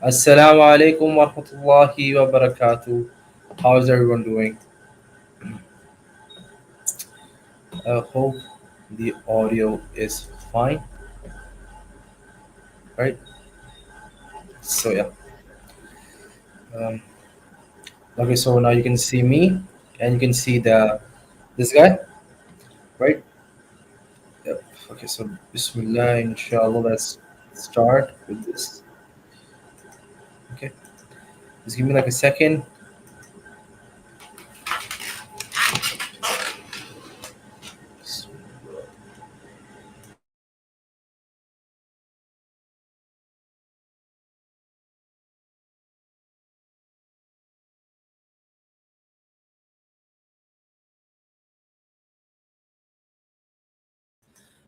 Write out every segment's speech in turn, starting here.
Assalamu alaikum wa rahmatullahi wa barakatuh. How is everyone doing? I hope the audio is fine, right? So yeah. Um, okay, so now you can see me and you can see the this guy, right? Yep. Okay, so Bismillah, inshallah. Let's start with this. Okay, just give me like a second.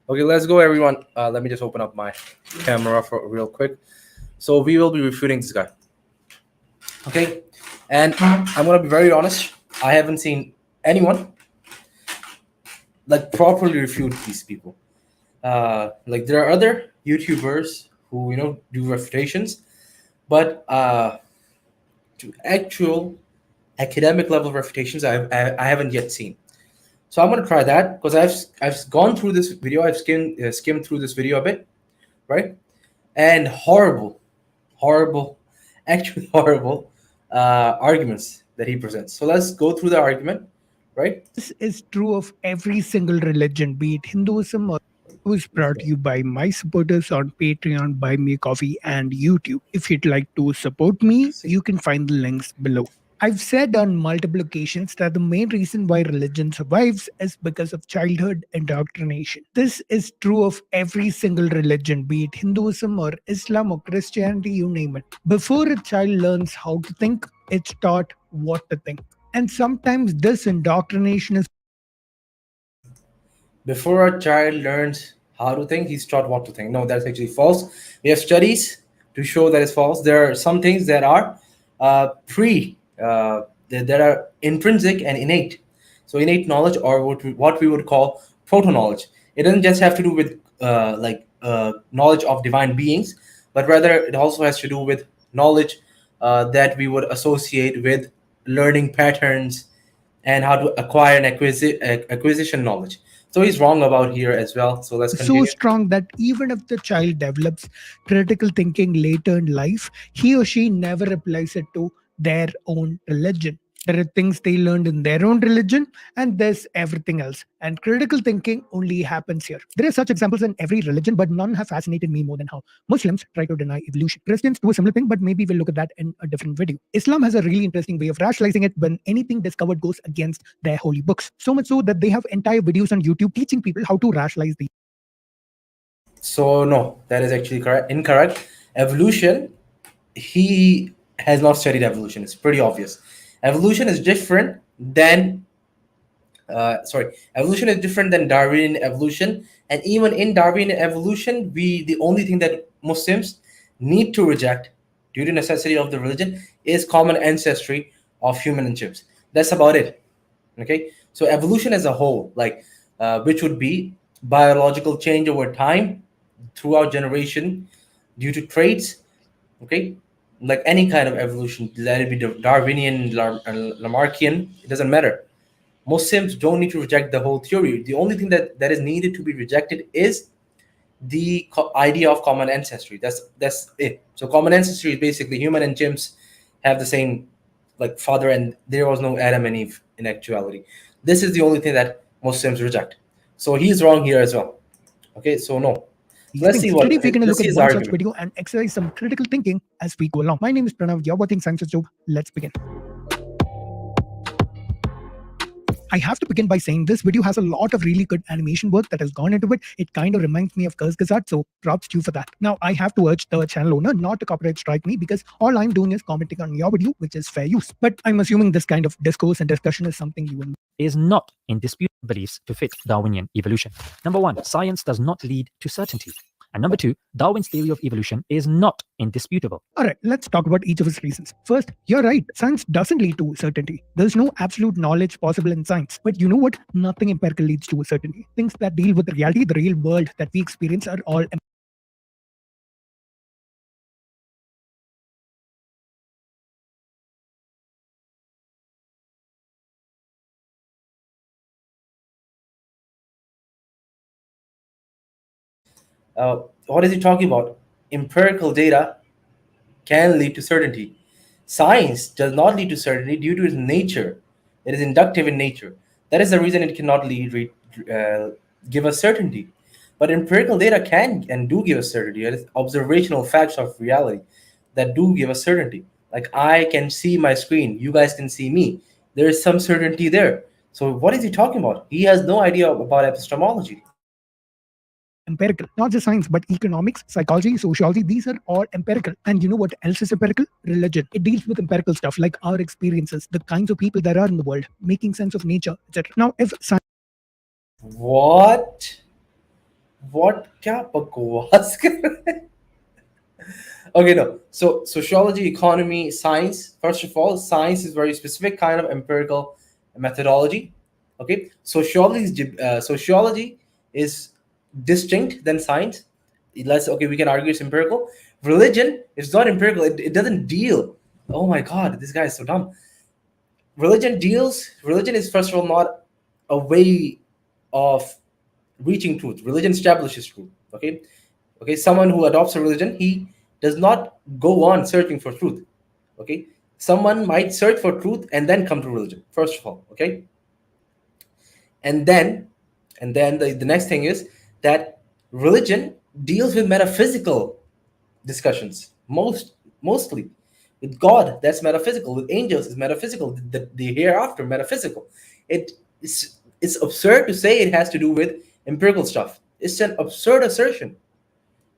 Okay, let's go, everyone. Let me just open up my camera for real quick. So we will be refuting this guy. Okay, and I'm gonna be very honest. I haven't seen anyone like properly refute these people. Like there are other YouTubers who do refutations, but to actual academic level refutations, I haven't yet seen. So I'm gonna try that because I've gone through this video. I've skimmed through this video a bit, right? And horrible, actually horrible arguments that he presents. So let's go through the argument, right? This is true of every single religion, be it Hinduism or was brought to you by my supporters on Patreon, Buy Me a Coffee, and YouTube. If you'd like to support me, you can find the links below. I've said on multiple occasions that the main reason why religion survives is because of childhood indoctrination. This is true of every single religion, be it Hinduism or Islam or Christianity, you name it. Before a child learns how to think, it's taught what to think. And sometimes this indoctrination is Before a child learns how to think, he's taught what to think. No, that's actually false. We have studies to show that it's false. There are some things that are that are intrinsic and innate. So innate knowledge, or what we would call proto knowledge. It doesn't just have to do with knowledge of divine beings, but rather it also has to do with knowledge that we would associate with learning patterns and how to acquire an acquisition knowledge. So he's wrong about here as well. So let's so continue. strong that even if the child develops critical thinking later in life, he or she never applies it to their own religion. There are things they learned in their own religion, and there's everything else. And critical thinking only happens here. There are such examples in every religion, but none have fascinated me more than how Muslims try to deny evolution. Christians do a similar thing, but maybe we'll look at that in a different video. Islam has a really interesting way of rationalizing it when anything discovered goes against their holy books. So much so that they have entire videos on YouTube teaching people how to rationalize these. So no, that is actually correct. Incorrect. Evolution. He has not studied evolution. It's pretty obvious. Evolution is different than evolution is different than Darwinian evolution, and even in Darwinian evolution, the only thing that Muslims need to reject due to necessity of the religion is common ancestry of human and chimps. That's about it. Okay, so evolution as a whole, which would be biological change over time throughout generation due to traits. Okay, like any kind of evolution, let it be Darwinian, Lamarckian, it doesn't matter. Muslims don't need to reject the whole theory. The only thing that is needed to be rejected is the idea of common ancestry. That's it. So common ancestry is basically human and chimps have the same like father, and there was no Adam and Eve in actuality. This is the only thing that Muslims reject. So he's wrong here as well. Okay, so no. So let's see things. Today, we're going to let's look see at his one such argument. video and exercise some critical thinking as we go along. My name is Pranav. You're watching Science Job. Let's begin. I have to begin by saying this video has a lot of really good animation work that has gone into it. It kind of reminds me of Curse Gazard, so props to you for that. Now, I have to urge the channel owner not to copyright strike me because all I'm doing is commenting on your video, which is fair use. But I'm assuming this kind of discourse and discussion is something you will is not in dispute beliefs to fit Darwinian evolution. Number one, science does not lead to certainty. And number two, Darwin's theory of evolution is not indisputable. All right, let's talk about each of his reasons. First, you're right. Science doesn't lead to certainty. There's no absolute knowledge possible in science. But you know what? Nothing empirical leads to a certainty. Things that deal with reality, the real world that we experience, are all What is he talking about? Empirical data can lead to certainty. Science does not lead to certainty due to its nature. It is inductive in nature. That is the reason it cannot give us certainty. But empirical data can and do give us certainty. It is observational facts of reality that do give us certainty. Like I can see my screen, you guys can see me. There is some certainty there. So what is he talking about? He has no idea about epistemology. Empirical, not just science, but economics, psychology, sociology. These are all empirical. And you know what else is empirical? Religion. It deals with empirical stuff like our experiences, the kinds of people there are in the world, making sense of nature, etc. Now, if science What? What? क्या बकवास कर रहे हैं? Okay, no. So sociology, economy, science. First of all, science is very specific kind of empirical methodology. Okay, sociology is distinct than science. Let's okay, we can argue it's empirical. Religion is not empirical. It doesn't deal. Oh my God, this guy is so dumb. Religion is first of all not a way of reaching truth. Religion establishes truth. Okay, someone who adopts a religion, he does not go on searching for truth. Okay, someone might search for truth and then come to religion first of all. Okay, and then the next thing is that religion deals with metaphysical discussions mostly. With God, that's metaphysical. With angels, is metaphysical. The hereafter, metaphysical. It's absurd to say it has to do with empirical stuff. It's an absurd assertion.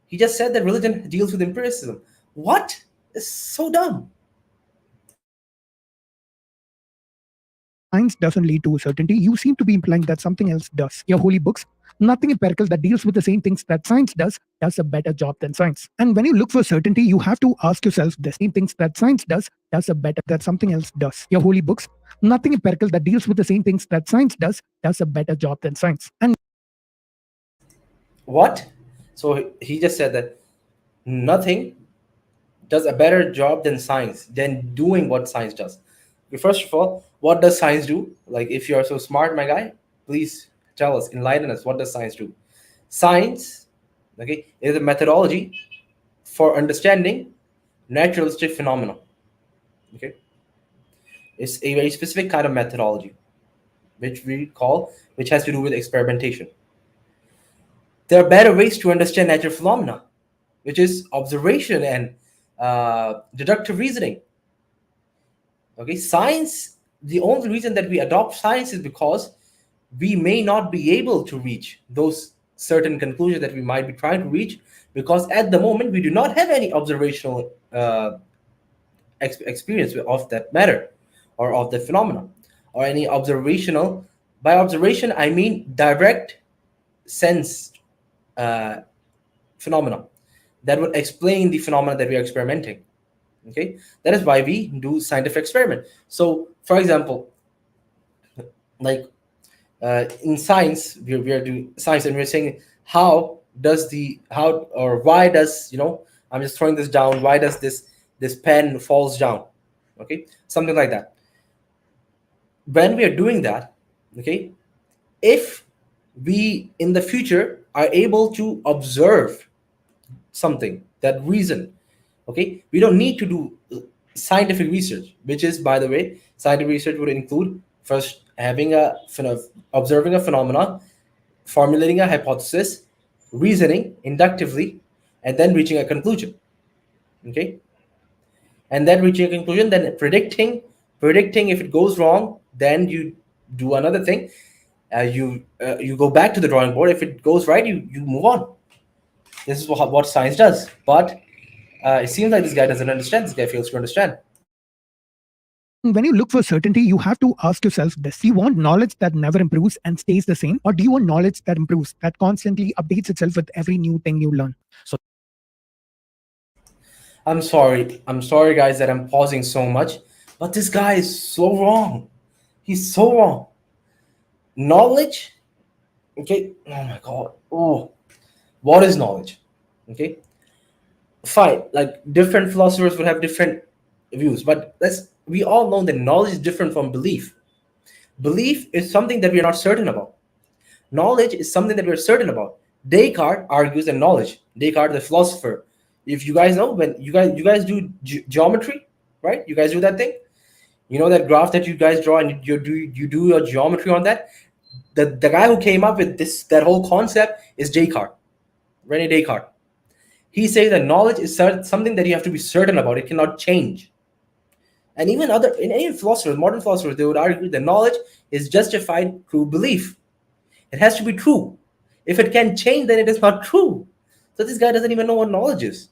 He just said that religion deals with empiricism. What? It's so dumb. science doesn't lead to certainty, you seem to be implying that something else does. Your holy books, nothing empirical that deals with the same things that science does a better job than science. And when you look for certainty, you have to ask yourself the same things that science does a better that something else does. Your holy books, nothing empirical that deals with the same things that science does a better job than science. And What? So he just said that nothing does a better job than science, than doing what science does. Okay, first of all, what does science do? Like, if you are so smart, my guy, please tell us, enlighten us. What does science do? Science, okay, is a methodology for understanding naturalistic phenomena. Okay, it's a very specific kind of methodology, which has to do with experimentation. There are better ways to understand natural phenomena, which is observation and deductive reasoning. Okay, science, the only reason that we adopt science is because we may not be able to reach those certain conclusions that we might be trying to reach, because at the moment we do not have any observational experience of that matter or of the phenomena, or any observational. By observation, I mean direct sense uh, phenomena that would explain the phenomena that we are experimenting. Okay, that is why we do scientific experiment. So for example, like in science, we are doing science and we're saying how or why does, I'm just throwing this down, why does this pen falls down? Okay, something like that. When we are doing that, okay, if we in the future are able to observe something, that reason, okay, we don't need to do scientific research, which is, by the way, scientific research would include first having observing a phenomena, formulating a hypothesis, reasoning inductively, and then reaching a conclusion. Okay, and then reaching a conclusion, then predicting if it goes wrong, then you do another thing. You go back to the drawing board. If it goes right, you move on. This is what science does. But it seems like this guy doesn't understand. This guy fails to understand. when you look for certainty, you have to ask yourself this. Do you want knowledge that never improves and stays the same? Or do you want knowledge that improves, that constantly updates itself with every new thing you learn? So I'm sorry, guys, that I'm pausing so much. But this guy is so wrong. He's so wrong. Knowledge, okay? Oh my God. Oh, what is knowledge? Okay, fine. Like different philosophers would have different views, but we all know that knowledge is different from belief. Belief is something that we are not certain about. Knowledge is something that we are certain about. Descartes argues that knowledge. Descartes, the philosopher. If you guys know, when you guys do geometry, right? You guys do that thing. You know that graph that you guys draw, and you do your geometry on that. The guy who came up with that whole concept is Descartes, Rene Descartes. He says that knowledge is something that you have to be certain about. It cannot change. And even in any philosophers, modern philosophers, they would argue that knowledge is justified through belief. It has to be true. If it can change, then it is not true. So this guy doesn't even know what knowledge is.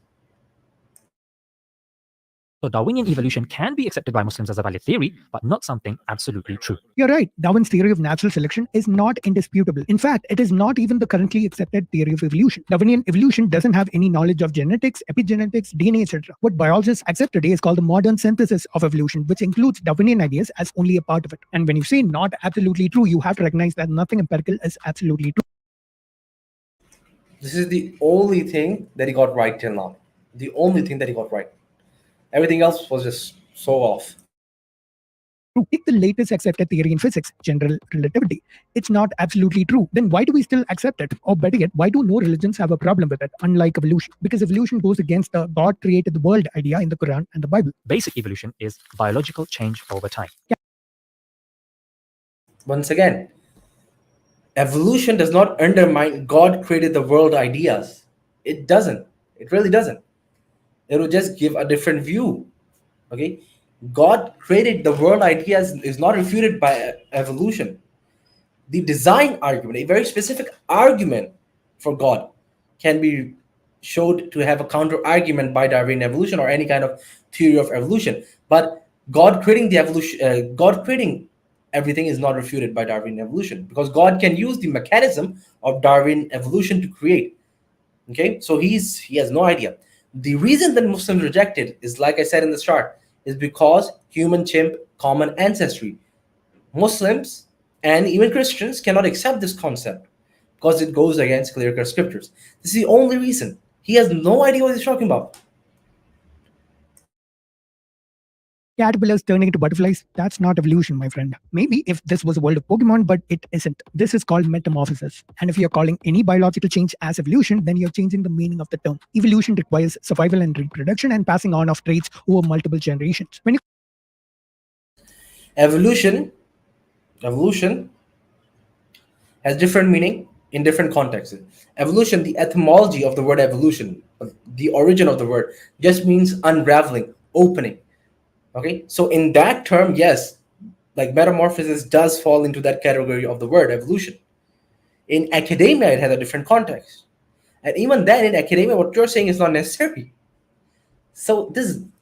So Darwinian evolution can be accepted by Muslims as a valid theory, but not something absolutely true. You're right. Darwin's theory of natural selection is not indisputable. In fact, it is not even the currently accepted theory of evolution. Darwinian evolution doesn't have any knowledge of genetics, epigenetics, DNA, etc. What biologists accept today is called the modern synthesis of evolution, which includes Darwinian ideas as only a part of it. And when you say not absolutely true, you have to recognize that nothing empirical is absolutely true. This is the only thing that he got right till now. The only thing that he got right. Everything else was just so off. Take the latest accepted theory in physics, general relativity. It's not absolutely true. Then why do we still accept it? Or better yet, why do no religions have a problem with it, unlike evolution? Because evolution goes against the God created the world idea in the Quran and the Bible. Basic evolution is biological change over time. Once again, evolution does not undermine God created the world ideas. It doesn't. It really doesn't. It will just give a different view. Okay? God created the world ideas is not refuted by evolution. The design argument, a very specific argument for God, can be showed to have a counter argument by Darwinian evolution or any kind of theory of evolution. But God creating everything is not refuted by Darwinian evolution, because God can use the mechanism of Darwin evolution to create. Okay, so he has no idea. The reason that Muslims reject it is, like I said in the start, is because human chimp common ancestry. Muslims and even Christians cannot accept this concept because it goes against clear-cut scriptures. This is the only reason. He has no idea what he's talking about. Caterpillars turning into butterflies, that's not evolution, my friend. Maybe if this was a world of Pokemon, but it isn't. This is called metamorphosis. And if you're calling any biological change as evolution, then you're changing the meaning of the term. Evolution requires survival and reproduction and passing on of traits over multiple generations. When you Evolution has different meaning in different contexts. Evolution, the etymology of the word evolution, the origin of the word, just means unraveling, opening. Okay, so in that term, yes, like metamorphosis does fall into that category of the word evolution. In academia, it has a different context. And even then, in academia, what you're saying is not necessary. So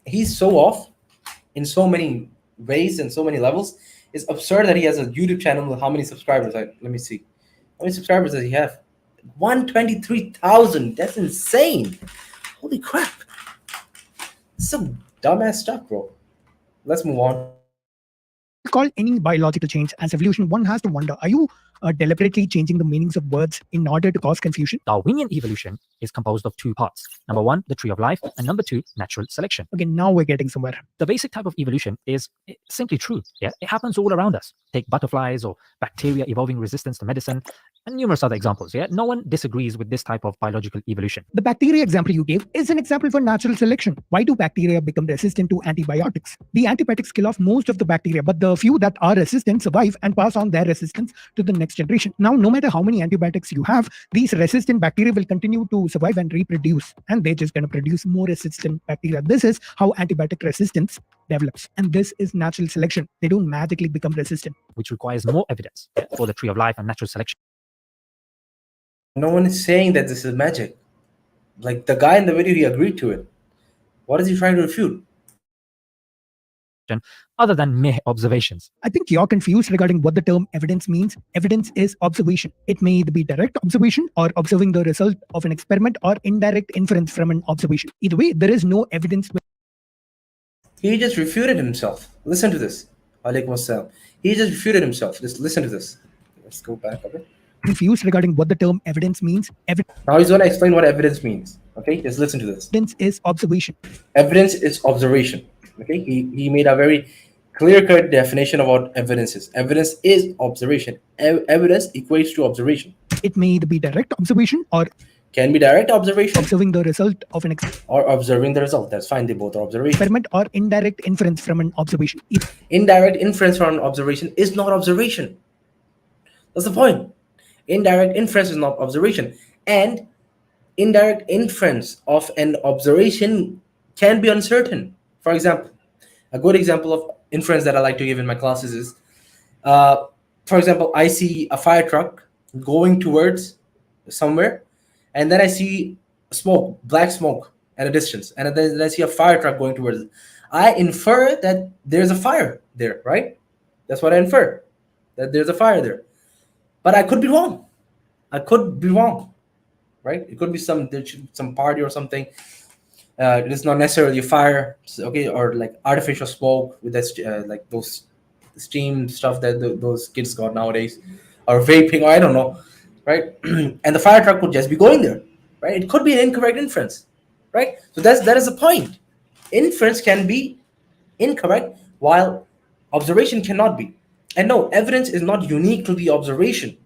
he's so off in so many ways and so many levels. It's absurd that he has a YouTube channel with how many subscribers? Let me see. How many subscribers does he have? 123,000. That's insane. Holy crap. Some dumbass stuff, bro. Let's move on. call any biological change as evolution, one has to wonder, are you deliberately changing the meanings of words in order to cause confusion? Darwinian evolution is composed of two parts. Number one, the tree of life, and number two, natural selection. Okay, now we're getting somewhere. The basic type of evolution is simply true. Yeah, it happens all around us. Take butterflies or bacteria evolving resistance to medicine, and numerous other examples. Yeah, no one disagrees with this type of biological evolution. The bacteria example you gave is an example for natural selection. Why do bacteria become resistant to antibiotics? The antibiotics kill off most of the bacteria, but the few that are resistant survive and pass on their resistance to the next generation. Now, no matter how many antibiotics you have, these resistant bacteria will continue to survive and reproduce, and they're just going to produce more resistant bacteria. This is how antibiotic resistance develops, and this is natural selection. They don't magically become resistant, which requires more evidence for the tree of life and natural selection. No one is saying that this is magic. Like the guy in the video, he agreed to it. What is he trying to refute? Other than mere observations. I think you're confused regarding what the term evidence means. Evidence is observation. It may either be direct observation or observing the result of an experiment or indirect inference from an observation. Either way, there is no evidence. He just refuted himself. Listen to this. Alaikum assalam. He just refuted himself. Just listen to this. Let's go back a bit. Confused regarding what the term evidence means. Now he's going to explain what evidence means. Okay, just listen to this. Evidence is observation. Evidence is observation. Okay, he made a very clear-cut definition of what evidence is. Evidence is observation. Evidence equates to observation. It may either be direct observation or Can be direct observation observing the result of an or observing the result. That's fine. They both are observation. experiment, or indirect inference from an observation. Indirect inference from an observation is not observation. That's the point. Indirect inference is not observation. And indirect inference of an observation can be uncertain. For example, a good example of inference that I like to give in my classes is, for example, I see a fire truck going towards somewhere, and then I see smoke, black smoke at a distance, and then I see a fire truck going towards it. I infer that there's a fire there, right? That's what I infer, that there's a fire there. But I could be wrong. I could be wrong, right? It could be some party or something. It is not necessarily a fire, okay, or like artificial smoke with that, like those steam stuff that those kids got nowadays, or vaping, or I don't know, right? And the fire truck would just be going there, right? It could be an incorrect inference, right? So that is the point. Inference can be incorrect while observation cannot be. And no, evidence is not unique to the observation.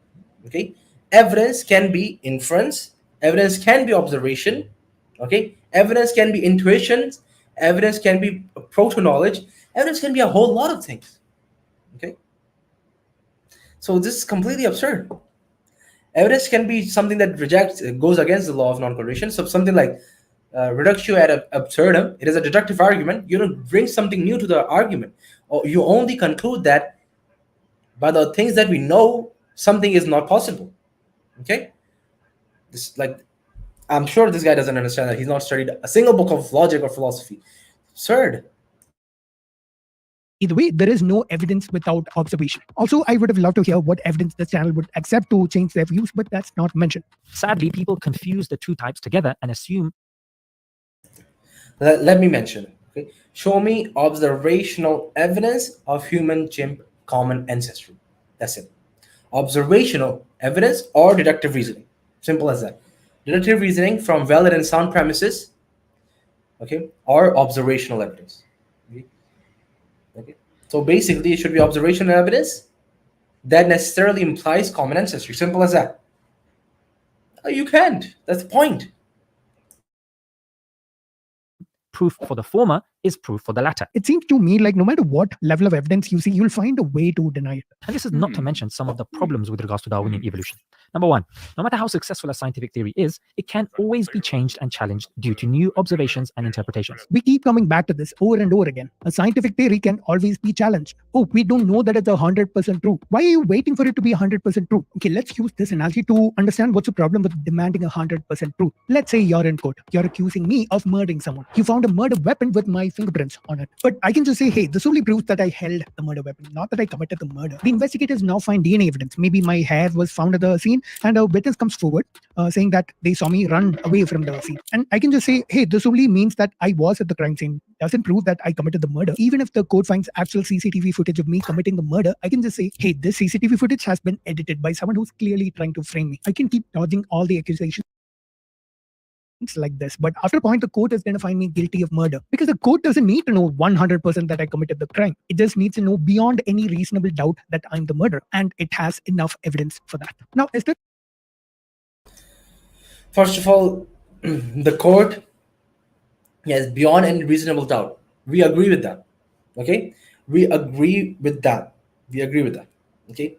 Okay, evidence can be inference, evidence can be observation. Okay, evidence can be intuition, evidence can be proto knowledge, evidence can be a whole lot of things. Okay, so this is completely absurd. Evidence can be something that rejects, goes against the law of non-contradiction. So something like reductio ad absurdum, it is a deductive argument. You don't bring something new to the argument, or you only conclude that by the things that we know, something is not possible. Okay, this, like, I'm sure this guy doesn't understand that. He's not studied a single book of logic or philosophy. Absurd. Either way, there is no evidence without observation. Also, I would have loved to hear what evidence this channel would accept to change their views, but that's not mentioned. Sadly, people confuse the two types together and assume. Let me mention. Okay, show me observational evidence of human chimp common ancestry. That's it. Observational evidence or deductive reasoning. Simple as that. Deductive reasoning from valid and sound premises, okay, or observational evidence. Okay. So basically, it should be observational evidence that necessarily implies common ancestry. Simple as that. You can't. That's the point. Proof for the former is proof for the latter. It seems to me like no matter what level of evidence you see, you'll find a way to deny it. And this is not to mention some of the problems with regards to Darwinian evolution. Number one, no matter how successful a scientific theory is, it can always be changed and challenged due to new observations and interpretations. We keep coming back to this over and over again. A scientific theory can always be challenged. Oh, we don't know that it's 100% true. Why are you waiting for it to be 100% true? Okay, let's use this analogy to understand what's the problem with demanding 100% truth. Let's say you're in court. You're accusing me of murdering someone. You found a murder weapon with my fingerprints on it. But I can just say, hey, this only proves that I held the murder weapon, not that I committed the murder. The investigators now find DNA evidence. Maybe my hair was found at the scene, and a witness comes forward saying that they saw me run away from the scene. And I can just say, hey, this only means that I was at the crime scene. Doesn't prove that I committed the murder. Even if the court finds actual CCTV footage of me committing the murder, I can just say, hey, this CCTV footage has been edited by someone who's clearly trying to frame me. I can keep dodging all the accusations like this, but after a point, the court is going to find me guilty of murder, because the court doesn't need to know 100% that I committed the crime. It just needs to know beyond any reasonable doubt that I'm the murderer, and it has enough evidence for that. Now, is there... First of all, the court, yes, beyond any reasonable doubt. We agree with that. Okay, we agree with that. Okay.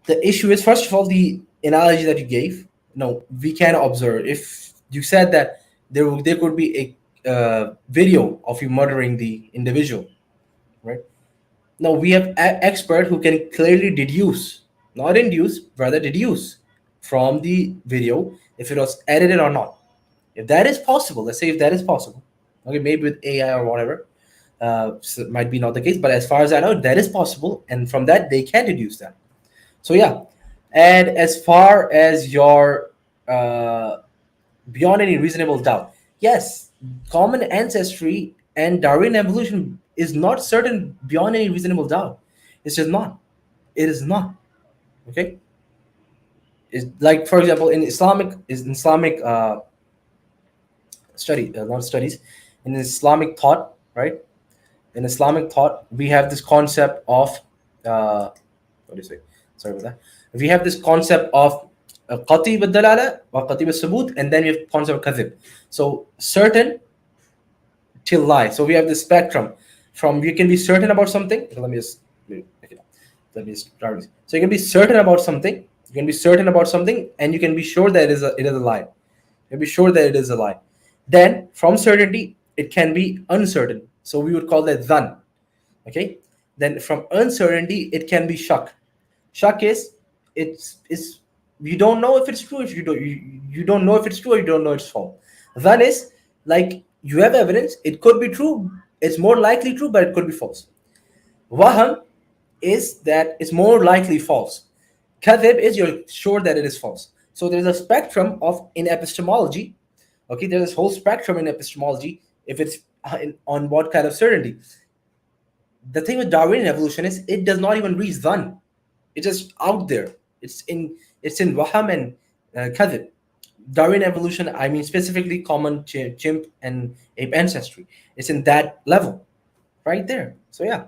The issue is, first of all, the analogy that you gave. No, we can observe. If you said that there could be a video of you murdering the individual, right? Now we have an expert who can clearly deduce, not induce, rather deduce from the video if it was edited or not. If that is possible, let's say if that is possible, okay, maybe with AI or whatever, so it might be not the case, but as far as I know, that is possible, and from that they can deduce that. So yeah, and as far as your beyond any reasonable doubt, yes, common ancestry and Darwinian evolution is not certain beyond any reasonable doubt. It's just not. It is not. Okay. It's like, for example, in Islamic study, not studies, in Islamic thought, right? In Islamic thought, we have this concept of what do you say? Sorry about that. We have this concept of قطعي بالدلالة وقطعي بالثبوت, and then we have concept of كذب. So certain till lie. So we have the spectrum from you can be certain about something. Let me just start this. So you can be certain about something. You can be certain about something, and you can be sure that it is a lie. You can be sure that it is a lie. Then from certainty, it can be uncertain. So we would call that dhan. Okay. Then from uncertainty, it can be shak. Shak is it's you don't know if it's true, if you don't know if it's true or you don't know it's false. Dhan is like you have evidence, it could be true, it's more likely true, but it could be false. Waham is that it's more likely false. Kadhib is you're sure that it is false. So there's a spectrum of in epistemology. Okay, there's this whole spectrum in epistemology. If it's on what kind of certainty. The thing with Darwinian evolution is it does not even reach dhan. It's just out there. It's in waham and kadhib. Darwin evolution, I mean specifically common chimp and ape ancestry. It's in that level, right there. So yeah.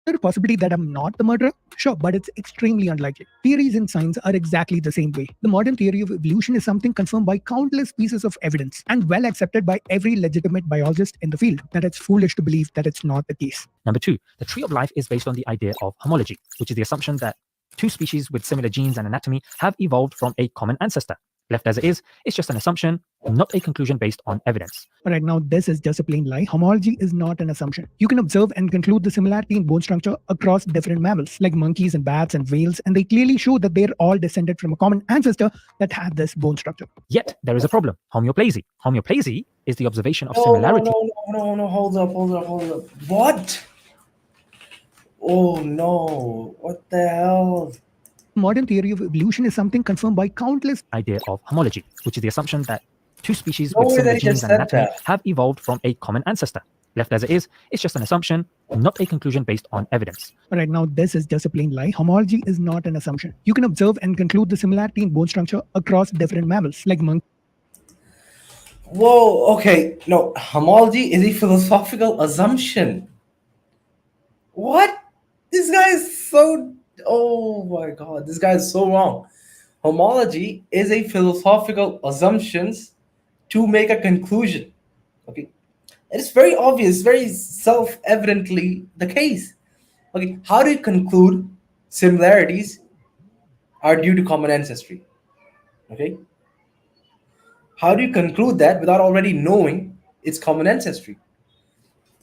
Is there a possibility that I'm not the murderer? Sure, but it's extremely unlikely. Theories in science are exactly the same way. The modern theory of evolution is something confirmed by countless pieces of evidence and well accepted by every legitimate biologist in the field that it's foolish to believe that it's not the case. Number two, the tree of life is based on the idea of homology, which is the assumption that two species with similar genes and anatomy have evolved from a common ancestor. Left as it is, it's just an assumption, not a conclusion based on evidence. All right, now this is just a plain lie. Homology is not an assumption. You can observe and conclude the similarity in bone structure across different mammals, like monkeys and bats and whales, and they clearly show that they're all descended from a common ancestor that had this bone structure. Yet, there is a problem. Homeoplasy. Homeoplasy is the observation of similarity. No, hold up. What? Oh no, what the hell? Modern theory of evolution is something confirmed by countless idea of homology, which is the assumption that two species No with way similar that he genes just and said anatomy that. have evolved from a common ancestor. Left as it is, it's just an assumption, not a conclusion based on evidence. All right, now this is just a plain lie. Homology is not an assumption. You can observe and conclude the similarity in bone structure across different mammals, like monkeys. Whoa, okay. No, homology is a philosophical assumption. What? This guy is so. Oh my god, this guy is so wrong. Homology is a philosophical assumptions to make a conclusion. Okay, and it's very obvious, very self-evidently the case. Okay, how do you conclude similarities are due to common ancestry? Okay, how do you conclude that without already knowing its common ancestry?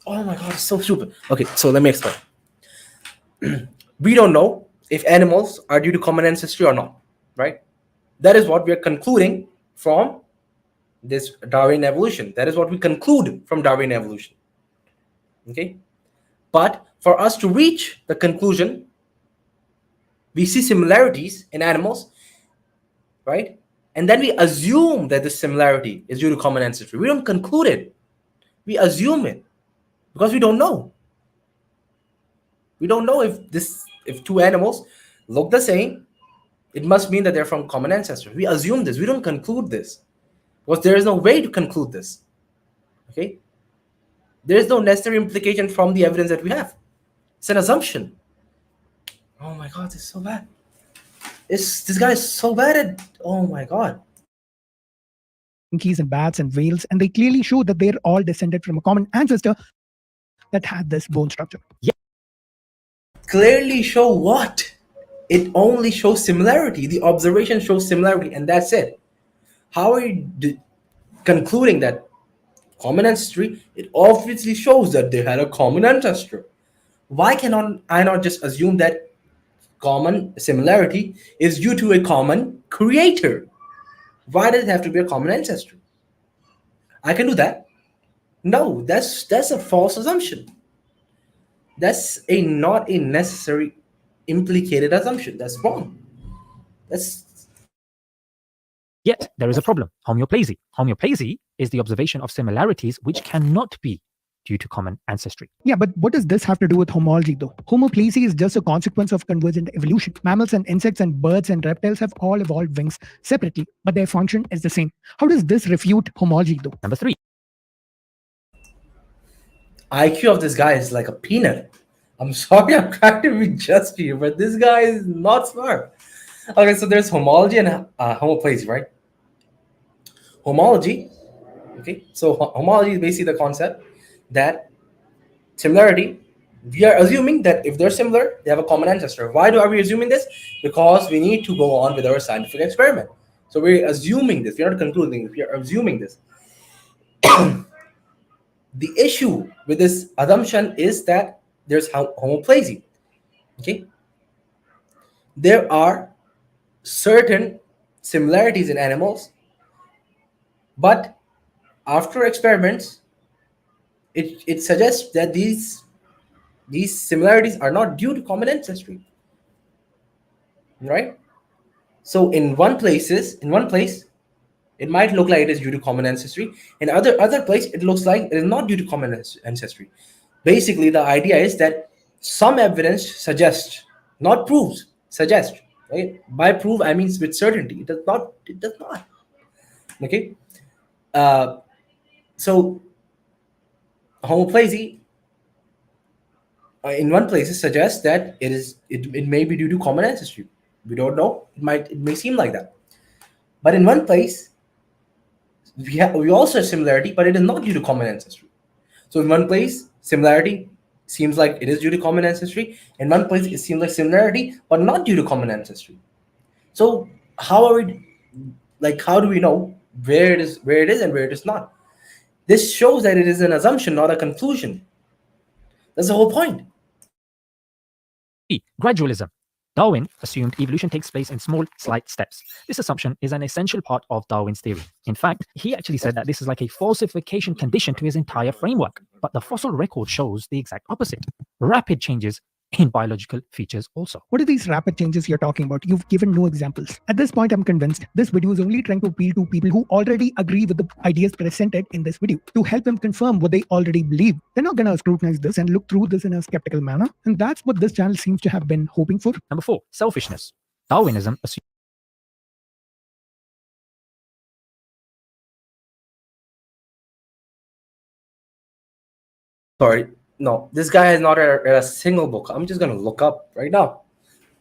Oh my god, it's so stupid. Okay, so let me explain. We don't know if animals are due to common ancestry or not, right? That is what we are concluding from this Darwin evolution. That is what we conclude from Darwin evolution. Okay? But for us to reach the conclusion, we see similarities in animals, right? And then we assume that this similarity is due to common ancestry. We don't conclude it. We assume it because we don't know. We don't know if two animals look the same, it must mean that they're from common ancestors. We assume this. We don't conclude this because there is no way to conclude this. Okay? There is no necessary implication from the evidence that we have. It's an assumption. Oh my god, this is so bad. This guy is so bad at. Oh my god. Monkeys and bats and whales, and they clearly show that they're all descended from a common ancestor that had this bone structure. Clearly show what? It only shows similarity. The observation shows similarity, and that's it. How are you concluding that common ancestry? It obviously shows that they had a common ancestor. Why cannot I not just assume that common similarity is due to a common creator? Why does it have to be a common ancestor? I can do that. No, that's a false assumption. That's not a necessary implicated assumption. That's wrong. That's Yet, there is a problem. Homeoplasy. Homeoplasy is the observation of similarities which cannot be due to common ancestry. Yeah, but what does this have to do with homology though? Homoplasy is just a consequence of convergent evolution. Mammals and insects and birds and reptiles have all evolved wings separately, but their function is the same. How does this refute homology though? Number three, IQ of this guy is like a peanut. I'm sorry, I'm trying to be just here, but this guy is not smart. Okay, so there's homology and homoplasy, right? Homology, okay. So homology is basically the concept that similarity. We are assuming that if they're similar, they have a common ancestor. Why are we assuming this? Because we need to go on with our scientific experiment. So we're assuming this. We're not concluding. We are assuming this. The issue with this assumption is that there's homoplasy. Okay, there are certain similarities in animals, but after experiments, it suggests that these similarities are not due to common ancestry, right? So in one place, it might look like it is due to common ancestry. In other place, it looks like it is not due to common ancestry. Basically, the idea is that some evidence suggests, not proves, suggests. Right? By prove, I mean with certainty. It does not. It does not. Okay. Uh, so homoplasy in one place suggests that it may be due to common ancestry. We don't know. It may seem like that. But in one place, we also have similarity, but it is not due to common ancestry. So in one place, similarity seems like it is due to common ancestry. In one place, it seems like similarity, but not due to common ancestry. So how are we like how do we know where it is and where it is not? This shows that it is an assumption, not a conclusion. That's the whole point. B. Gradualism. Darwin assumed evolution takes place in small, slight steps. This assumption is an essential part of Darwin's theory. In fact, he actually said that this is like a falsification condition to his entire framework. But the fossil record shows the exact opposite. Rapid changes in biological features also. What are these rapid changes you're talking about? You've given no examples. At this point, I'm convinced this video is only trying to appeal to people who already agree with the ideas presented in this video to help them confirm what they already believe. They're not going to scrutinize this and look through this in a skeptical manner. And that's what this channel seems to have been hoping for. Number 4. Selfishness. Darwinism assumes Sorry. No, this guy has not read a single book. I'm just gonna look up right now.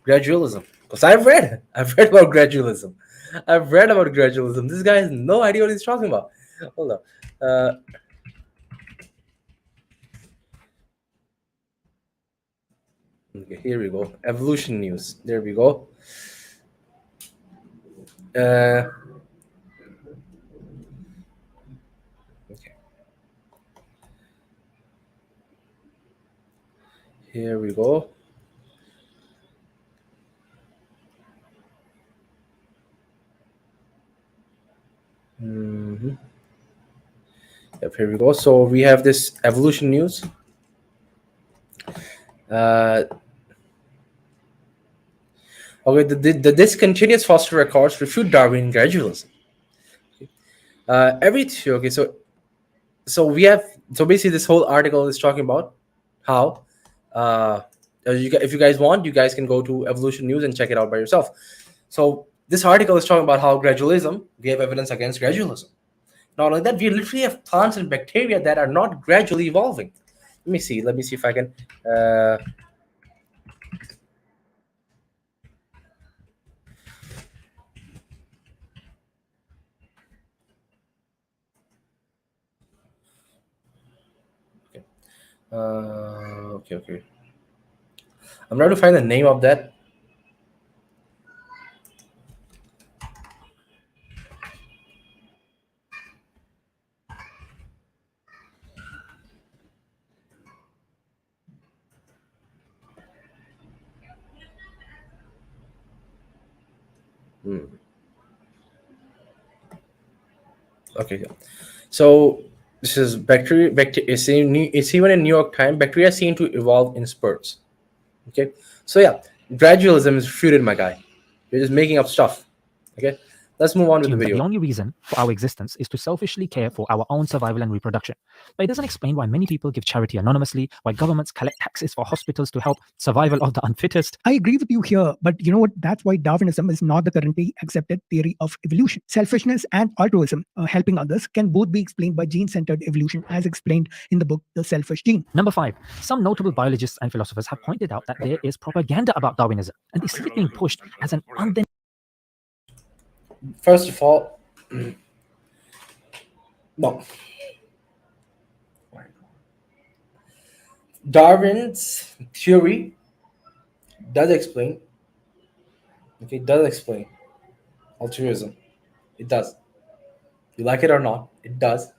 Gradualism. Because I've read about gradualism. I've read about gradualism. This guy has no idea what he's talking about. Hold on. Okay, here we go. Evolution news. There we go. Okay. Here we go. Yep, here we go. So we have this evolution news. Okay, the discontinuous fossil records refute Darwin gradualism. Okay, so we have basically this whole article is talking about how if you guys want, you guys can go to Evolution News and check it out by yourself. So this article is talking about how gradualism, we have evidence against gradualism. Not only that, we literally have plants and bacteria that are not gradually evolving. Let me see if I can okay. I'm trying to find the name of that. Okay, so this is bacteria. It's even in New York Times. Bacteria seem to evolve in spurts. Okay, so yeah, gradualism is refuted, my guy. You're just making up stuff. Okay, Let's move on with the assumes that the video. only reason for our existence is to selfishly care for our own survival and reproduction. But it doesn't explain why many people give charity anonymously, why governments collect taxes for hospitals to help survival of the unfittest. I agree with you here, but you know what? That's why Darwinism is not the currently accepted theory of evolution. Selfishness and altruism, helping others, can both be explained by gene-centered evolution, as explained in the book The Selfish Gene. Number 5. Some notable biologists and philosophers have pointed out that there is propaganda about Darwinism, and they see it being pushed as an undeniable. First of all, no. Darwin's theory does explain, altruism. It does. You like it or not, it does.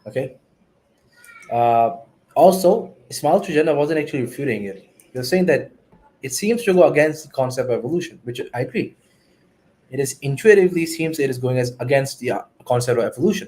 Okay. Also, Ismail Trujana wasn't actually refuting it. He was saying that it seems to go against the concept of evolution, which I agree. It is intuitively seems it is going against the concept of evolution.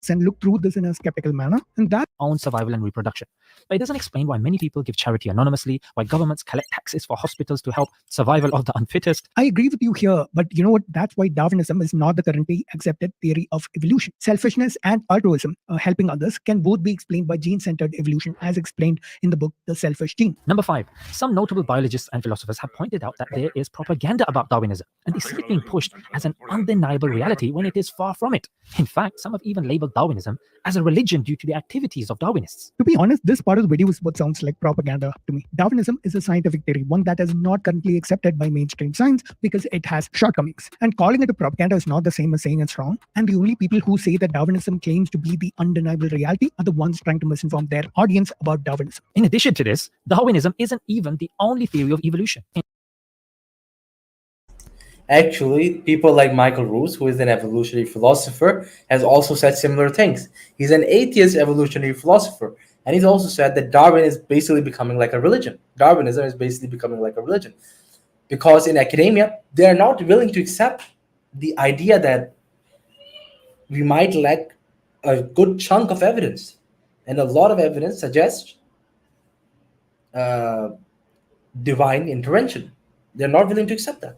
And look through this in a skeptical manner, and that own survival and reproduction. But it doesn't explain why many people give charity anonymously, why governments collect taxes for hospitals to help survival of the unfittest. I agree with you here, but you know what? That's why Darwinism is not the currently accepted theory of evolution. Selfishness and altruism, helping others, can both be explained by gene-centered evolution, as explained in the book The Selfish Gene. Number 5. Some notable biologists and philosophers have pointed out that there is propaganda about Darwinism, and they see it being pushed as an undeniable reality when it is far from it. In fact, some have even labeled Darwinism as a religion due to the activities of Darwinists. To be honest, this part of the video is what sounds like propaganda to me. Darwinism is a scientific theory, one that is not currently accepted by mainstream science because it has shortcomings. And calling it a propaganda is not the same as saying it's wrong. And the only people who say that Darwinism claims to be the undeniable reality are the ones trying to misinform their audience about Darwinism. In addition to this, Darwinism isn't even the only theory of evolution. Actually, people like Michael Ruse, who is an evolutionary philosopher, has also said similar things. He's an atheist evolutionary philosopher, and he's also said that Darwin is basically becoming like a religion. Darwinism is basically becoming like a religion. Because in academia, they are not willing to accept the idea that we might lack a good chunk of evidence. And a lot of evidence suggests divine intervention. They're not willing to accept that.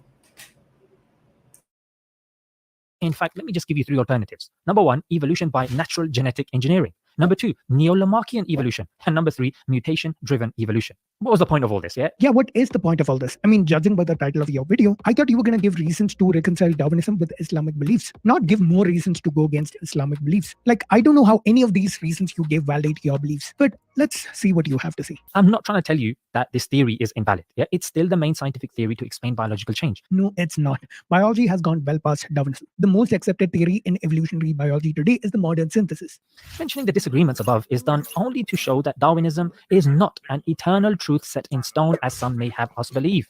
In fact, let me just give you 3 alternatives. Number 1, evolution by natural genetic engineering. Number 2, neo-Lamarckian evolution. And number 3, mutation-driven evolution. What was the point of all this, yeah? Yeah, what is the point of all this? I mean, judging by the title of your video, I thought you were going to give reasons to reconcile Darwinism with Islamic beliefs, not give more reasons to go against Islamic beliefs. Like, I don't know how any of these reasons you gave validate your beliefs, but let's see what you have to say. I'm not trying to tell you that this theory is invalid. Yeah, it's still the main scientific theory to explain biological change. No, it's not. Biology has gone well past Darwinism. The most accepted theory in evolutionary biology today is the modern synthesis. Mentioning the disagreements above is done only to show that Darwinism is not an eternal truth set in stone as some may have us believe.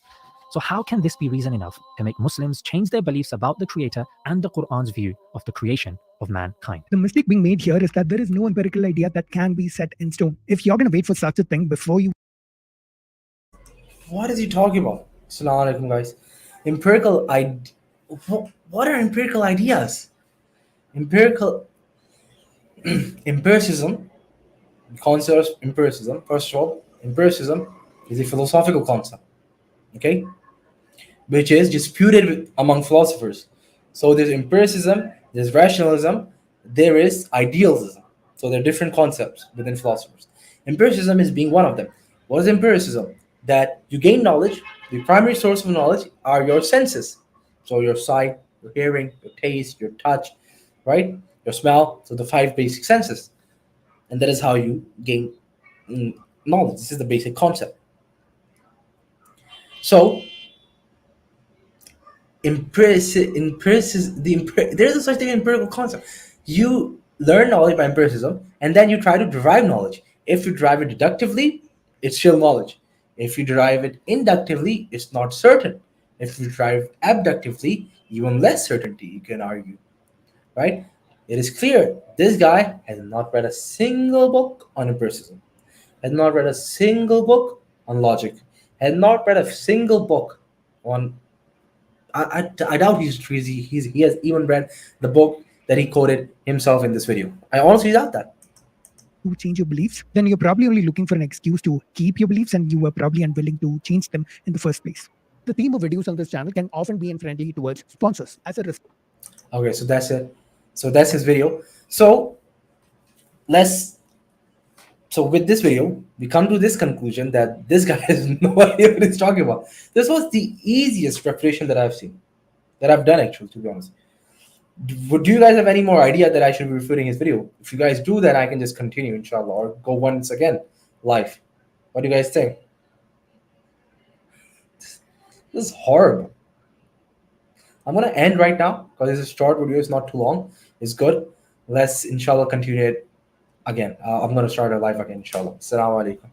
So how can this be reason enough to make Muslims change their beliefs about the Creator and the Quran's view of the creation of mankind? The mistake being made here is that there is no empirical idea that can be set in stone. If you're going to wait for such a thing before you... What is he talking about? Assalamu alaikum, guys. What are empirical ideas? Empiricism, concept of empiricism. First of all, empiricism is a philosophical concept, okay, which is disputed among philosophers. So there's empiricism, there's rationalism, there is idealism. So there are different concepts within philosophers. Empiricism is being one of them. What is empiricism? That you gain knowledge. The primary source of knowledge are your senses. So your sight, your hearing, your taste, your touch, right? Your smell. So the 5 basic senses. And that is how you gain knowledge. This is the basic concept. So there's a such thing empirical concept. You learn knowledge by empiricism, and then you try to derive knowledge. If you derive it deductively, it's still knowledge. If you derive it inductively, it's not certain. If you derive abductively, even less certainty, you can argue, right? It is clear this guy has not read a single book on empiricism, has not read a single book on logic, has not read a single book on... I doubt he has even read the book that he quoted himself in this video. I honestly doubt that. To change your beliefs, then you're probably only looking for an excuse to keep your beliefs, and you were probably unwilling to change them in the first place. the theme of videos on this channel can often be unfriendly towards sponsors. As a result, Okay, so that's it. So that's his video. So let's so with this video, we come to this conclusion that this guy has no idea what he's talking about. This was the easiest refutation that I've seen, that I've done actually, to be honest. Would you guys have any more idea that I should be refuting his video? If you guys do, then I can just continue, inshallah, or go once again live. What do you guys think? This is horrible. I'm gonna end right now because it's a short video. It's not too long. It's good. Let's inshallah continue it again. I'm gonna start a live again, inshallah. Assalamu alaikum.